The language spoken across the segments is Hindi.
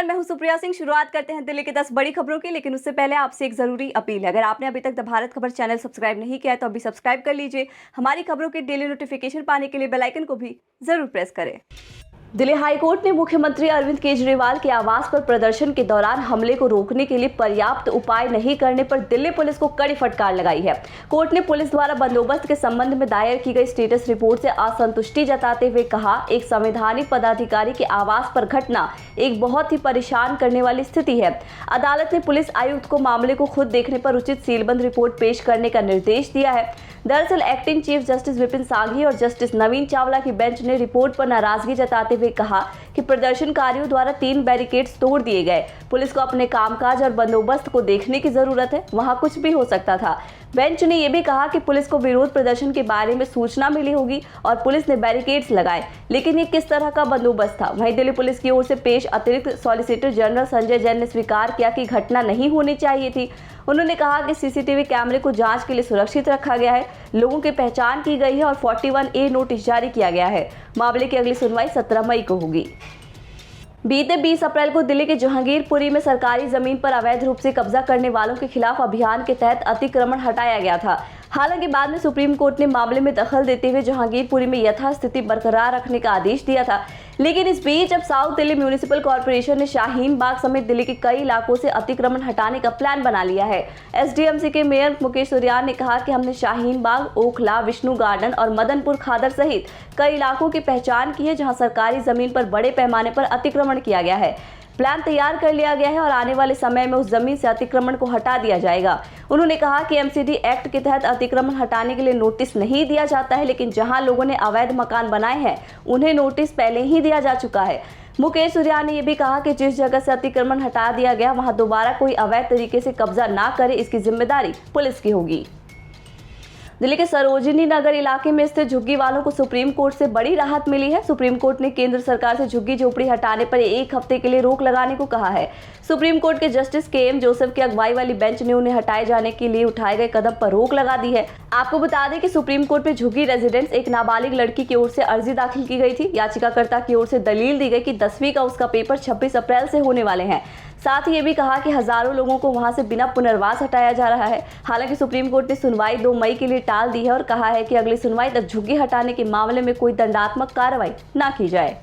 नमस्कार, मैं हूं सुप्रिया सिंह। शुरुआत करते हैं दिल्ली की 10 बड़ी खबरों की, लेकिन उससे पहले आपसे एक जरूरी अपील है। अगर आपने अभी तक द भारत खबर चैनल सब्सक्राइब नहीं किया है तो अभी सब्सक्राइब कर लीजिए। हमारी खबरों के डेली नोटिफिकेशन पाने के लिए बेल आइकन को भी जरूर प्रेस करें। दिल्ली हाईकोर्ट ने मुख्यमंत्री अरविंद केजरीवाल के आवास पर प्रदर्शन के दौरान हमले को रोकने के लिए पर्याप्त उपाय नहीं करने पर दिल्ली पुलिस को कड़ी फटकार लगाई है। कोर्ट ने पुलिस द्वारा बंदोबस्त के संबंध में दायर की गई स्टेटस रिपोर्ट से असंतुष्टि जताते हुए कहा, एक संवैधानिक पदाधिकारी के आवास पर घटना एक बहुत ही परेशान करने वाली स्थिति है। अदालत ने पुलिस आयुक्त को मामले को खुद देखने पर उचित सीलबंद रिपोर्ट पेश करने का निर्देश दिया है। दरअसल acting chief justice Vipin Sanghi और जस्टिस नवीन चावला की बेंच ने रिपोर्ट पर नाराजगी जताते हुए कहा कि प्रदर्शनकारियों द्वारा 3 बैरिकेड्स तोड़ दिए गए। पुलिस को अपने कामकाज और बंदोबस्त को देखने की जरूरत है, वहां कुछ भी हो सकता था। बेंच ने यह भी कहा कि पुलिस को विरोध प्रदर्शन के बारे में सूचना मिली होगी और पुलिस ने बैरिकेड्स लगाए, लेकिन ये किस तरह का बंदोबस्त था। वहीं दिल्ली पुलिस की ओर से पेश अतिरिक्त सॉलिसिटर जनरल संजय जैन ने स्वीकार किया कि घटना नहीं होनी चाहिए थी। उन्होंने कहा कि सीसीटीवी कैमरे को जांच के लिए सुरक्षित रखा गया है, लोगों की पहचान की गई है और 41A नोटिस जारी किया गया है। मामले की अगली सुनवाई 17 मई को होगी। बीते 20 अप्रैल को दिल्ली के जहांगीरपुरी में सरकारी जमीन पर अवैध रूप से कब्जा करने वालों के खिलाफ अभियान के तहत अतिक्रमण हटाया गया था। हालांकि बाद में सुप्रीम कोर्ट ने मामले में दखल देते हुए जहांगीरपुरी में यथास्थिति बरकरार रखने का आदेश दिया था। लेकिन इस बीच अब साउथ दिल्ली म्यूनिसिपल कॉर्पोरेशन ने शाहीन बाग समेत दिल्ली के कई इलाकों से अतिक्रमण हटाने का प्लान बना लिया है। एसडीएमसी के मेयर मुकेश सूर्यान ने कहा कि हमने शाहीन बाग, ओखला, विष्णु गार्डन और मदनपुर खादर सहित कई इलाकों की पहचान की है जहां सरकारी जमीन पर बड़े पैमाने पर अतिक्रमण किया गया है। प्लान तैयार कर लिया गया है और आने वाले समय में उस जमीन से अतिक्रमण को हटा दिया जाएगा। उन्होंने कहा कि एमसीडी एक्ट के तहत अतिक्रमण हटाने के लिए नोटिस नहीं दिया जाता है, लेकिन जहां लोगों ने अवैध मकान बनाए हैं उन्हें नोटिस पहले ही दिया जा चुका है। मुकेश सूर्या ने यह भी कहा कि जिस जगह से अतिक्रमण हटा दिया गया वहां दोबारा कोई अवैध तरीके से कब्जा ना करे, इसकी जिम्मेदारी पुलिस की होगी। दिल्ली के सरोजिनी नगर इलाके में स्थित झुग्गी वालों को सुप्रीम कोर्ट से बड़ी राहत मिली है। सुप्रीम कोर्ट ने केंद्र सरकार से झुग्गी झोपड़ी हटाने पर 1 हफ्ते के लिए रोक लगाने को कहा है। सुप्रीम कोर्ट के जस्टिस KM जोसेफ की अगुवाई वाली बेंच ने उन्हें हटाए जाने के लिए उठाए गए कदम पर रोक लगा दी है। आपको बता दें कि सुप्रीम कोर्ट में झुग्गी रेजिडेंट्स एक नाबालिग लड़की की ओर से अर्जी दाखिल की गई थी। याचिकाकर्ता की ओर से दलील दी गई कि 10वीं का उसका पेपर 26 अप्रैल से होने वाले हैं। साथ ही ये भी कहा कि हजारों लोगों को वहां से बिना पुनर्वास हटाया जा रहा है। हालांकि सुप्रीम कोर्ट ने सुनवाई 2 मई के लिए टाल दी है और कहा है कि अगली सुनवाई तक झुग्गी हटाने के मामले में कोई दंडात्मक कार्रवाई न की जाए।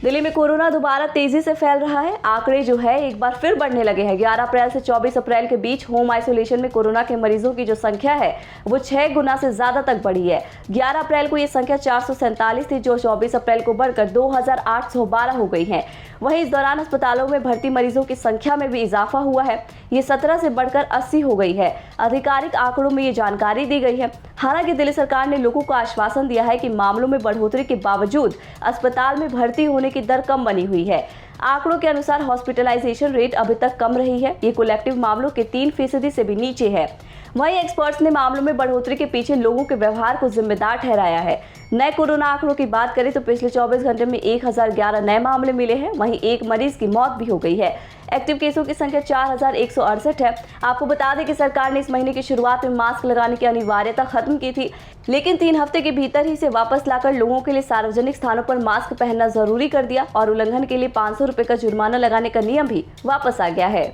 दिल्ली में कोरोना दोबारा तेजी से फैल रहा है। आंकड़े जो है एक बार फिर बढ़ने लगे हैं। 11 अप्रैल से 24 अप्रैल के बीच होम आइसोलेशन में कोरोना के मरीजों की जो संख्या है वो 6 गुना से ज्यादा तक बढ़ी है। 11 अप्रैल को ये संख्या 447 थी, जो 24 अप्रैल को बढ़कर 2812 हो गई है। वहीं इस दौरान अस्पतालों में भर्ती मरीजों की संख्या में भी इजाफा हुआ है। ये 17 से बढ़कर 80 हो गई है। आधिकारिक आंकड़ों में ये जानकारी दी गई है। हालांकि दिल्ली सरकार ने लोगों को आश्वासन दिया है कि मामलों में बढ़ोतरी के बावजूद अस्पताल में भर्ती होने की दर कम बनी हुई है। आंकड़ों के अनुसार हॉस्पिटलाइजेशन रेट अभी तक कम रही है। ये कलेक्टिव मामलों के 3% से भी नीचे है। वहीं एक्सपर्ट्स ने मामलों में बढ़ोतरी के पीछे लोगों के व्यवहार को जिम्मेदार ठहराया है। नए कोरोना आंकड़ों की बात करें तो पिछले 24 घंटे में 1011 नए मामले मिले हैं। वहीं एक मरीज की मौत भी हो गई है। एक्टिव केसों की संख्या 4168 है। आपको बता दें कि सरकार ने इस महीने की शुरुआत में मास्क लगाने की अनिवार्यता खत्म की थी, लेकिन 3 हफ्ते के भीतर ही इसे वापस लाकर लोगों के लिए सार्वजनिक स्थानों पर मास्क पहनना जरूरी कर दिया और उल्लंघन के लिए 500 रुपए का जुर्माना लगाने का नियम भी वापस आ गया है।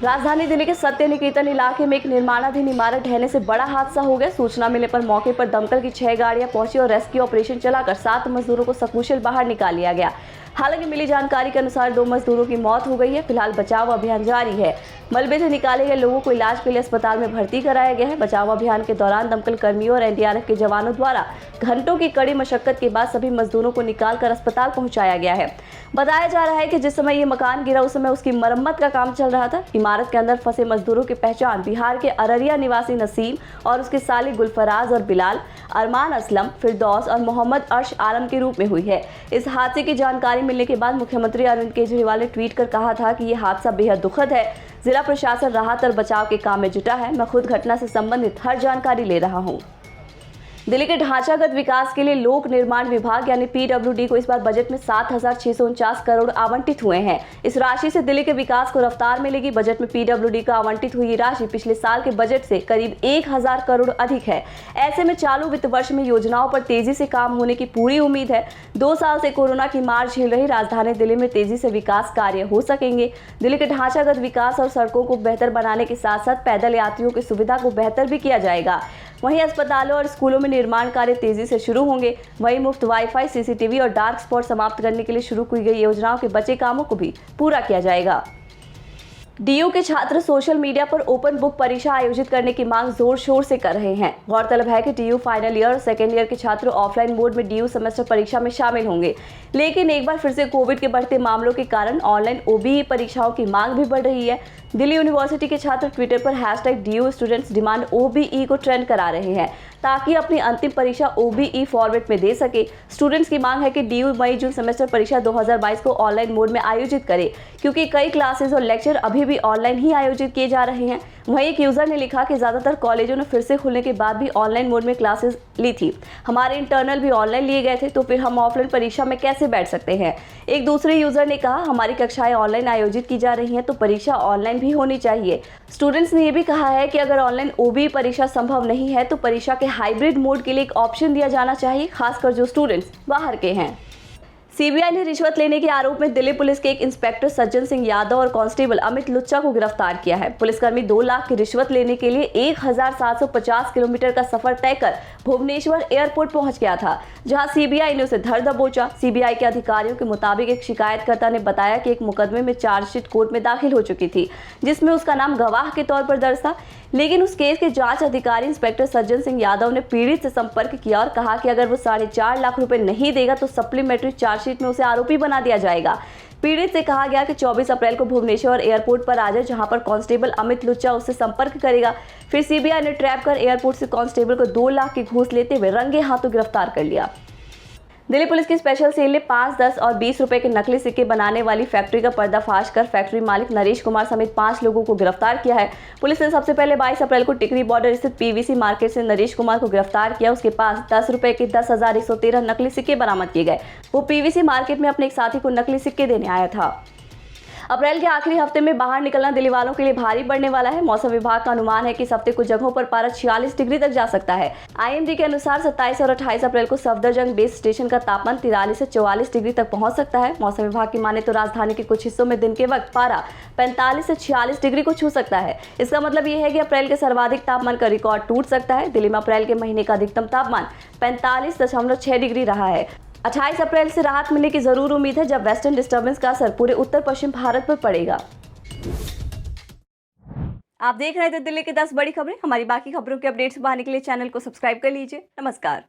राजधानी दिल्ली के सत्य निकेतन इलाके में एक निर्माणाधीन इमारत ढहने से बड़ा हादसा हो गया। सूचना मिलने पर मौके पर दमकल की 6 गाड़ियां पहुंची और रेस्क्यू ऑपरेशन चलाकर 7 मजदूरों को सकुशल बाहर निकाल लिया गया। हालांकि मिली जानकारी के अनुसार 2 मजदूरों की मौत हो गई है। फिलहाल बचाव अभियान जारी है। मलबे से निकाले गए लोगों को इलाज के लिए अस्पताल में भर्ती कराया गया है। बचाव अभियान के दौरान दमकल कर्मियों और एनडीआरएफ के जवानों द्वारा घंटों की कड़ी मशक्कत के बाद सभी मजदूरों को निकालकर अस्पताल पहुंचाया गया है। बताया जा रहा है कि जिस समय ये मकान गिरा उस समय उसकी मरम्मत का काम चल रहा था। इमारत के अंदर फंसे मजदूरों की पहचान बिहार के अररिया निवासी नसीम और उसके साले गुलफराज और बिलाल, अरमान असलम, फिरदौस और मोहम्मद अर्श आलम के रूप में हुई है। इस हादसे की जानकारी मिलने के बाद मुख्यमंत्री अरविंद केजरीवाल ने ट्वीट कर कहा था कि यह हादसा बेहद दुखद है। जिला प्रशासन राहत और बचाव के काम में जुटा है। मैं खुद घटना से संबंधित हर जानकारी ले रहा हूँ। दिल्ली के ढांचागत विकास के लिए लोक निर्माण विभाग यानी पीडब्ल्यूडी को इस बार बजट में 7,649 करोड़ आवंटित हुए हैं। इस राशि से दिल्ली के विकास को रफ्तार मिलेगी। बजट में पीडब्ल्यूडी को आवंटित हुई राशि पिछले साल के बजट से करीब 1,000 करोड़ अधिक है। ऐसे में चालू वित्त वर्ष में योजनाओं पर तेजी से काम होने की पूरी उम्मीद है। 2 साल से कोरोना की मार झेल रही राजधानी दिल्ली में तेजी से विकास कार्य हो सकेंगे। दिल्ली के ढांचागत विकास और सड़कों को बेहतर बनाने के साथ साथ पैदल यात्रियों की सुविधा को बेहतर भी किया जाएगा। वहीं अस्पतालों और स्कूलों में निर्माण कार्य तेजी से शुरू होंगे। वहीं मुफ्त वाईफाई, सीसीटीवी और डार्क स्पॉट समाप्त करने के लिए शुरू की गई योजनाओं के बचे कामों को भी पूरा किया जाएगा। डीयू के छात्र सोशल मीडिया पर ओपन बुक परीक्षा आयोजित करने की मांग जोर शोर से कर रहे हैं। गौरतलब है कि डीयू फाइनल ईयर और सेकेंड ईयर के छात्र ऑफलाइन मोड में डीयू सेमेस्टर परीक्षा में शामिल होंगे, लेकिन एक बार फिर से कोविड के बढ़ते मामलों के कारण ऑनलाइन ओबीई परीक्षाओं की मांग भी बढ़ रही है। दिल्ली यूनिवर्सिटी के छात्र ट्विटर पर #DU स्टूडेंट्स डिमांड OBE को ट्रेंड करा रहे हैं ताकि अपनी अंतिम परीक्षा OBE फॉर्मेट में दे सके। स्टूडेंट्स की मांग है कि डीयू मई-जून सेमेस्टर परीक्षा 2022 को ऑनलाइन मोड में आयोजित करे, क्योंकि कई क्लासेस और लेक्चर अभी भी ऑनलाइन ही आयोजित किए जा रहे हैं। वहीं एक यूजर ने लिखा कि ज्यादातर कॉलेजों ने फिर से खुलने के बाद भी ऑनलाइन मोड में क्लासेस ली थी। हमारे इंटरनल भी ऑनलाइन लिए गए थे, तो फिर हम ऑफलाइन परीक्षा में कैसे बैठ सकते हैं। एक दूसरे यूजर ने कहा, हमारी कक्षाएं ऑनलाइन आयोजित की जा रही हैं, तो परीक्षा ऑनलाइन भी होनी चाहिए। स्टूडेंट्स ने यह भी कहा है कि अगर ऑनलाइन OBE परीक्षा संभव नहीं है तो परीक्षा के हाइब्रिड मोड के लिए एक ऑप्शन दिया जाना चाहिए, खासकर जो स्टूडेंट्स बाहर के हैं। सीबीआई ने रिश्वत लेने के आरोप में दिल्ली पुलिस के एक इंस्पेक्टर सज्जन सिंह यादव और कांस्टेबल अमित लुच्चा को गिरफ्तार किया है। पुलिसकर्मी 2 लाख की रिश्वत लेने के लिए 1,750 किलोमीटर का सफर तय कर भुवनेश्वर एयरपोर्ट पहुंच गया था, जहां सीबीआई ने उसे धर दबोचा। सीबीआई के अधिकारियों के मुताबिक एक शिकायतकर्ता ने बताया कि एक मुकदमे में चार्जशीट कोर्ट में दाखिल हो चुकी थी, जिसमें उसका नाम गवाह के तौर पर दर्ज था। लेकिन उस केस के जांच अधिकारी इंस्पेक्टर सज्जन सिंह यादव ने पीड़ित से संपर्क किया और कहा कि अगर वो 4.5 लाख रुपए नहीं देगा तो सप्लीमेंट्री चार्जशीट में उसे आरोपी बना दिया जाएगा। पीड़ित से कहा गया कि 24 अप्रैल को भुवनेश्वर एयरपोर्ट पर आ जाए, जहां पर कांस्टेबल अमित लुच्चा उससे संपर्क करेगा। फिर सीबीआई ने ट्रैप कर एयरपोर्ट से कांस्टेबल को 2 लाख की घूस लेते हुए रंगे हाथों गिरफ्तार कर लिया। दिल्ली पुलिस की स्पेशल सेल ने 5, 10 और 20 रुपए के नकली सिक्के बनाने वाली फैक्ट्री का पर्दाफाश कर फैक्ट्री मालिक नरेश कुमार समेत 5 लोगों को गिरफ्तार किया है। पुलिस ने सबसे पहले 22 अप्रैल को टिकरी बॉर्डर स्थित पीवीसी मार्केट से नरेश कुमार को गिरफ्तार किया। उसके पास 10 रुपए के 10,113 नकली सिक्के बरामद किए गए। वो पीवीसी मार्केट में अपने एक साथी को नकली सिक्के देने आया था। अप्रैल के आखिरी हफ्ते में बाहर निकलना दिल्ली वालों के लिए भारी पड़ने वाला है। मौसम विभाग का अनुमान है कि इस हफ्ते कुछ जगहों पर पारा 46 डिग्री तक जा सकता है। IMD के अनुसार 27 और 28 अप्रैल को सफदरजंग बेस स्टेशन का तापमान 43 से 44 डिग्री तक पहुंच सकता है। मौसम विभाग की माने तो राजधानी के कुछ हिस्सों में दिन के वक्त पारा 45 से 46 डिग्री को छू सकता है। इसका मतलब ये है कि अप्रैल के सर्वाधिक तापमान का रिकॉर्ड टूट सकता है। दिल्ली में अप्रैल के महीने का अधिकतम तापमान 45.6 डिग्री रहा है। 28 अप्रैल से राहत मिलने की जरूर उम्मीद है, जब वेस्टर्न डिस्टर्बेंस का असर पूरे उत्तर पश्चिम भारत पर पड़ेगा। आप देख रहे थे दिल्ली की 10 बड़ी खबरें। हमारी बाकी खबरों के अपडेट्स पाने के लिए चैनल को सब्सक्राइब कर लीजिए। नमस्कार।